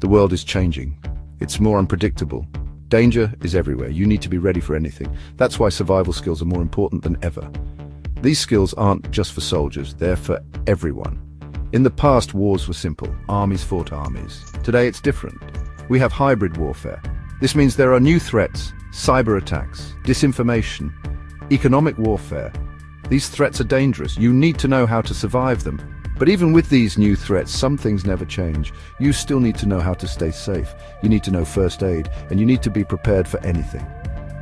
The world is changing. It's more unpredictable. Danger is everywhere. You need to be ready for anything. That's why survival skills are more important than ever. These skills aren't just for soldiers, they're for everyone. In the past, wars were simple. Armies fought armies. Today it's different. We have hybrid warfare. This means there are new threats, cyber attacks, disinformation, economic warfare. These threats are dangerous. You need to know how to survive them. But even with these new threats, some things never change. You still need to know how to stay safe. You need to know first aid, and you need to be prepared for anything.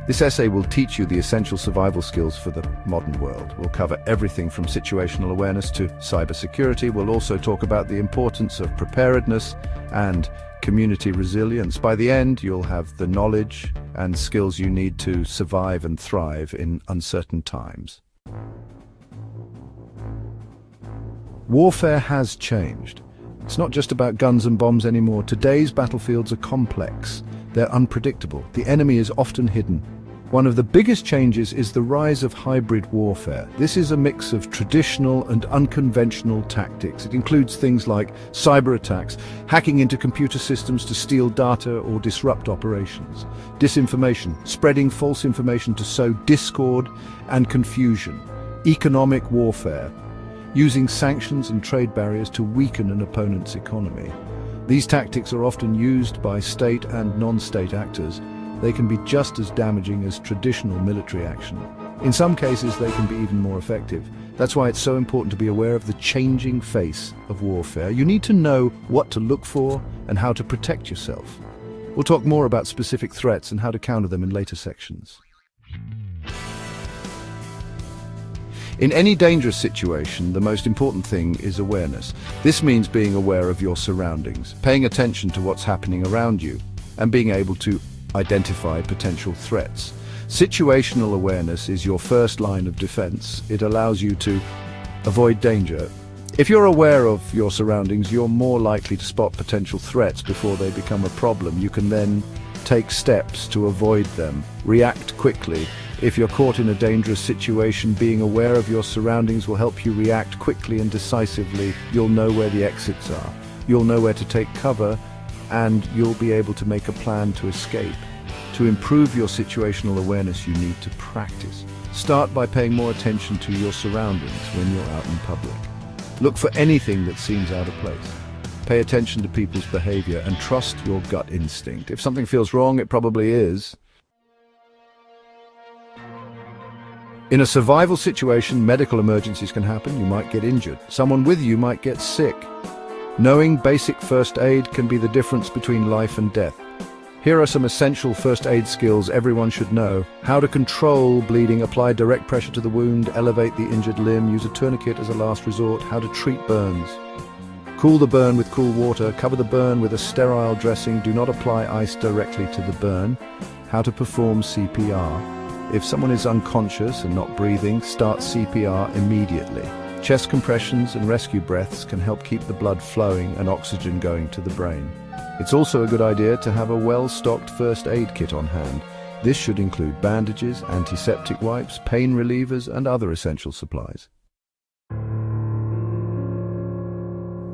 This essay will teach you the essential survival skills for the modern world. We'll cover everything from situational awareness to cybersecurity. We'll also talk about the importance of preparedness and community resilience. By the end, you'll have the knowledge and skills you need to survive and thrive in uncertain times. Warfare has changed. It's not just about guns and bombs anymore. Today's battlefields are complex. They're unpredictable. The enemy is often hidden. One of the biggest changes is the rise of hybrid warfare. This is a mix of traditional and unconventional tactics. It includes things like cyber attacks, hacking into computer systems to steal data or disrupt operations, disinformation, spreading false information to sow discord and confusion, economic warfare, using sanctions and trade barriers to weaken an opponent's economy. These tactics are often used by state and non-state actors. They can be just as damaging as traditional military action. In some cases, they can be even more effective. That's why it's so important to be aware of the changing face of warfare. You need to know what to look for and how to protect yourself. We'll talk more about specific threats and how to counter them in later sections. In any dangerous situation, the most important thing is awareness. This means being aware of your surroundings, paying attention to what's happening around you, and being able to identify potential threats. Situational awareness is your first line of defense. It allows you to avoid danger. If you're aware of your surroundings, you're more likely to spot potential threats before they become a problem. You can then take steps to avoid them, react quickly. If you're caught in a dangerous situation, being aware of your surroundings will help you react quickly and decisively. You'll know where the exits are. You'll know where to take cover, and you'll be able to make a plan to escape. To improve your situational awareness, you need to practice. Start by paying more attention to your surroundings when you're out in public. Look for anything that seems out of place. Pay attention to people's behavior and trust your gut instinct. If something feels wrong, it probably is. In a survival situation, medical emergencies can happen. You might get injured. Someone with you might get sick. Knowing basic first aid can be the difference between life and death. Here are some essential first aid skills everyone should know. How to control bleeding, apply direct pressure to the wound, elevate the injured limb, use a tourniquet as a last resort, how to treat burns. Cool the burn with cool water, cover the burn with a sterile dressing, do not apply ice directly to the burn. How to perform CPR. If someone is unconscious and not breathing, start CPR immediately. Chest compressions and rescue breaths can help keep the blood flowing and oxygen going to the brain. It's also a good idea to have a well-stocked first aid kit on hand. This should include bandages, antiseptic wipes, pain relievers, and other essential supplies.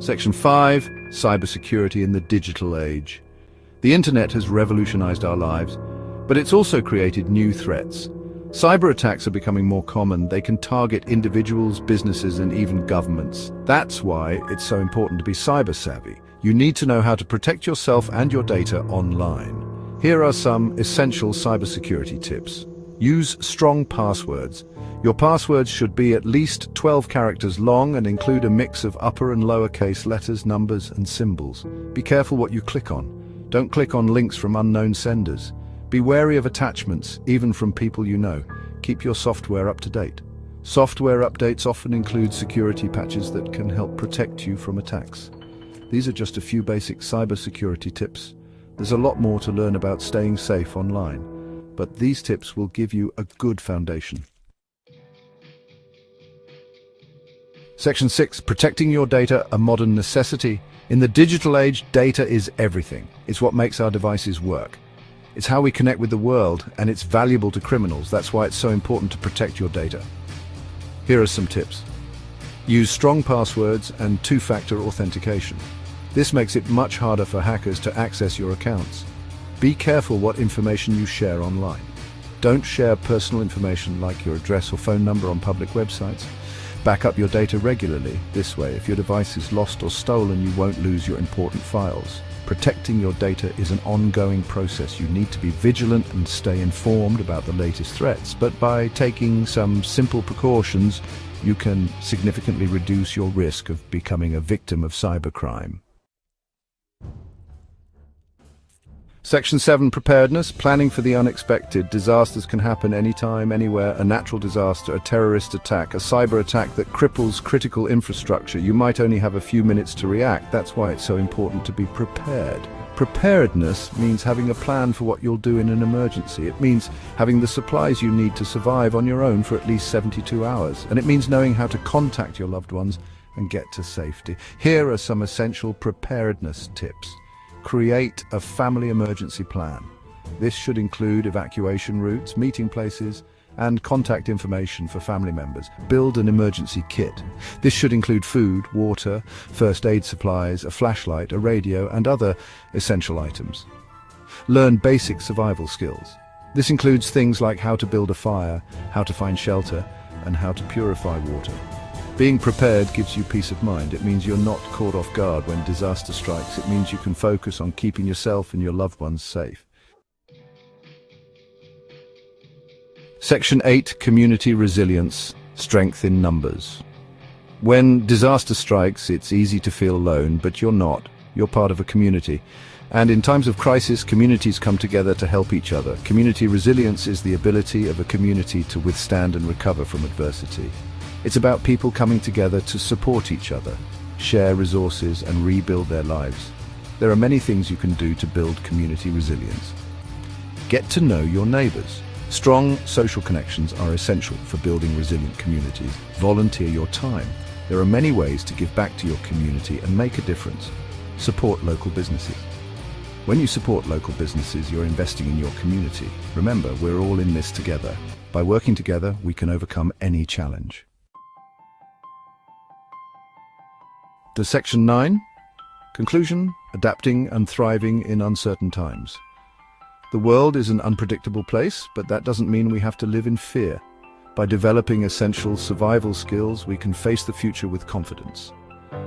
Section 5. Cybersecurity in the digital age. The internet has revolutionized our lives, but it's also created new threats. Cyber attacks are becoming more common. They can target individuals, businesses, and even governments. That's why it's so important to be cyber savvy. You need to know how to protect yourself and your data online. Here are some essential cybersecurity tips. Use strong passwords. Your passwords should be at least 12 characters long and include a mix of upper and lowercase letters, numbers, and symbols. Be careful what you click on. Don't click on links from unknown senders. Be wary of attachments, even from people you know. Keep your software up to date. Software updates often include security patches that can help protect you from attacks. These are just a few basic cybersecurity tips. There's a lot more to learn about staying safe online, but these tips will give you a good foundation. Section 6. Protecting your data, a modern necessity. In the digital age, data is everything. It's what makes our devices work. It's how we connect with the world, and it's valuable to criminals. That's why it's so important to protect your data. Here are some tips. Use strong passwords and two-factor authentication. This makes it much harder for hackers to access your accounts. Be careful what information you share online. Don't share personal information like your address or phone number on public websites. Back up your data regularly. This way, if your device is lost or stolen, you won't lose your important files. Protecting your data is an ongoing process. You need to be vigilant and stay informed about the latest threats, but by taking some simple precautions, you can significantly reduce your risk of becoming a victim of cybercrime. Section 7, preparedness, planning for the unexpected. Disasters can happen anytime, anywhere. A natural disaster, a terrorist attack, a cyber attack that cripples critical infrastructure. You might only have a few minutes to react. That's why it's so important to be prepared. Preparedness means having a plan for what you'll do in an emergency. It means having the supplies you need to survive on your own for at least 72 hours. And it means knowing how to contact your loved ones and get to safety. Here are some essential preparedness tips. Create a family emergency plan. This should include evacuation routes, meeting places, and contact information for family members. Build an emergency kit. This should include food, water, first aid supplies, a flashlight, a radio, and other essential items. Learn basic survival skills. This includes things like how to build a fire, how to find shelter, and how to purify water. Being prepared gives you peace of mind. It means you're not caught off guard when disaster strikes. It means you can focus on keeping yourself and your loved ones safe. Section 8, community resilience, strength in numbers. When disaster strikes, it's easy to feel alone, but you're not. You're part of a community. And in times of crisis, communities come together to help each other. Community resilience is the ability of a community to withstand and recover from adversity. It's about people coming together to support each other, share resources, and rebuild their lives. There are many things you can do to build community resilience. Get to know your neighbors. Strong social connections are essential for building resilient communities. Volunteer your time. There are many ways to give back to your community and make a difference. Support local businesses. When you support local businesses, you're investing in your community. Remember, we're all in this together. By working together, we can overcome any challenge. To Section 9, conclusion, adapting and thriving in uncertain times. The world is an unpredictable place, but that doesn't mean we have to live in fear. By developing essential survival skills, we can face the future with confidence.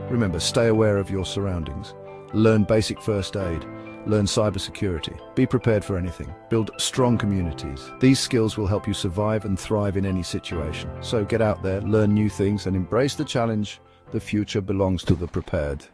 Remember, stay aware of your surroundings. Learn basic first aid. Learn cybersecurity. Be prepared for anything. Build strong communities. These skills will help you survive and thrive in any situation. So get out there, learn new things, and embrace the challenge. The future belongs to the prepared.